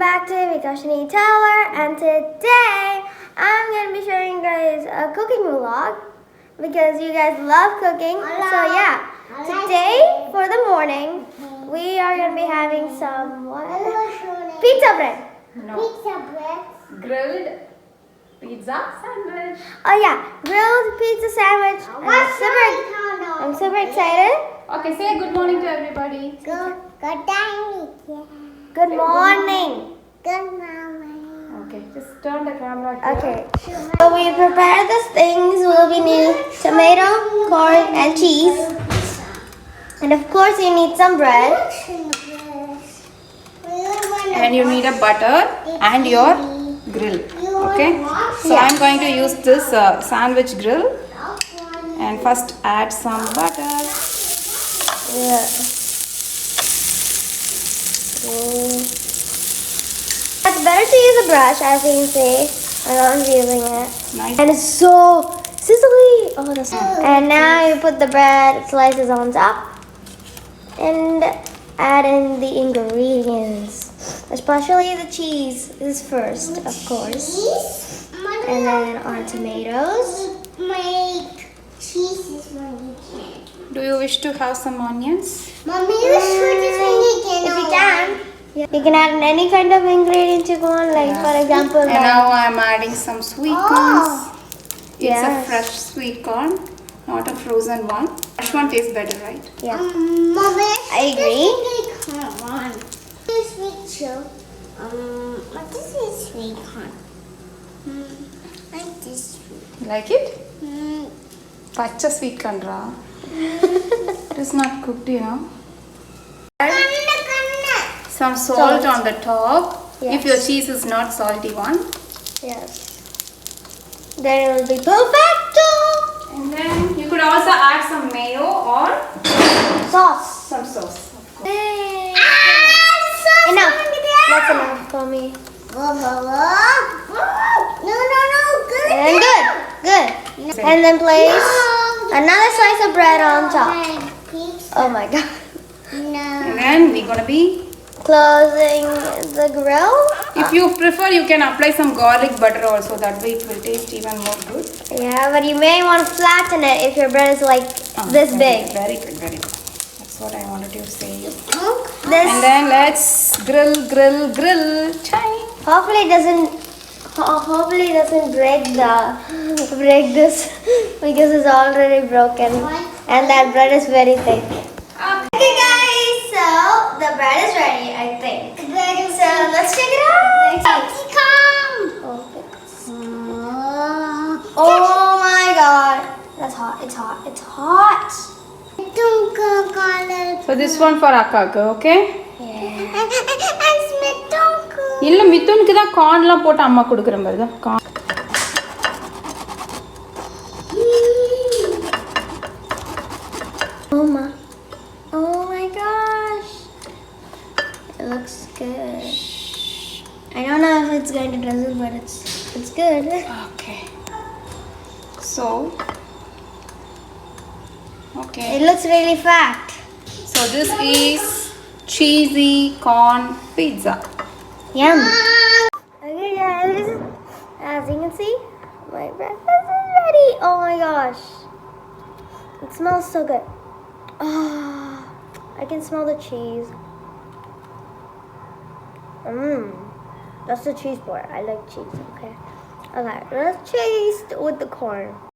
back to ViakshiniToyLover, and today I'm going to be showing you guys a cooking vlog because you guys love cooking. So yeah, today for the morning we are going to be having some pizza bread. No. Pizza bread. Grilled pizza sandwich. Oh yeah, grilled pizza sandwich. I'm super excited. Okay, say good morning to everybody. Good morning. Good morning. Okay, just turn the camera here. Okay. So we prepared the things. We'll be needing tomato, corn, and cheese. And of course you need some bread. And you need a butter and your grill. Okay. So I'm going to use this sandwich grill. And first add some butter. Yeah. It's better to use a brush, as you can see. I know I'm using it. Nice. And it's so sizzly. Oh, that's And now you put the bread slices on top and add in the ingredients. Especially the cheese is first, of course. And then our tomatoes. Do you wish to have some onions? Mommy, if you can. Yeah. You can add any kind of ingredient you want, like for example. And now I'm adding some sweet corns. It's Yes. a fresh sweet corn, not a frozen one. Fresh one tastes better, right? Yeah. Mommy, I agree. This is sweet corn. Like this. Like it? Pacha sweet corn, ra. It is not cooked, you know. Some salt on the top. Yes. If your cheese is not salty one. Yes. Then it will be perfecto. And then you could also add some mayo or Sauce. some sauce. Of course. Enough. That's enough for me. Good. And good. And then place another slice of bread on top. Oh my god. And then we're gonna be. Closing the grill. If you prefer, you can apply some garlic butter also. That way it will taste even more good. Yeah, but you may want to flatten it if your bread is like this big. Very good, very good. That's what I wanted to say. This And then let's grill. Chai. hopefully it doesn't break this because it's already broken and that bread is very thick. Okay guys, so the bread is ready, I think. So let's check it out. Oh my god, that's hot. It's hot. It's hot. So this one for Akka, okay? Yeah. இல்ல மிதுனுக்கு தான் கார்ன்லாம் போட்டு அம்மா கொடுக்குறேன் பாருங்க. Oh my gosh. It looks good. I don't know if it's going to drizzle, but it's good. Okay. So okay. It looks really fat. So this is cheesy corn pizza. Yum. Okay guys, as you can see, my breakfast is ready. Oh my gosh. It smells so good. Oh, I can smell the cheese. That's the cheese part. I like cheese, okay. Okay, let's taste with the corn.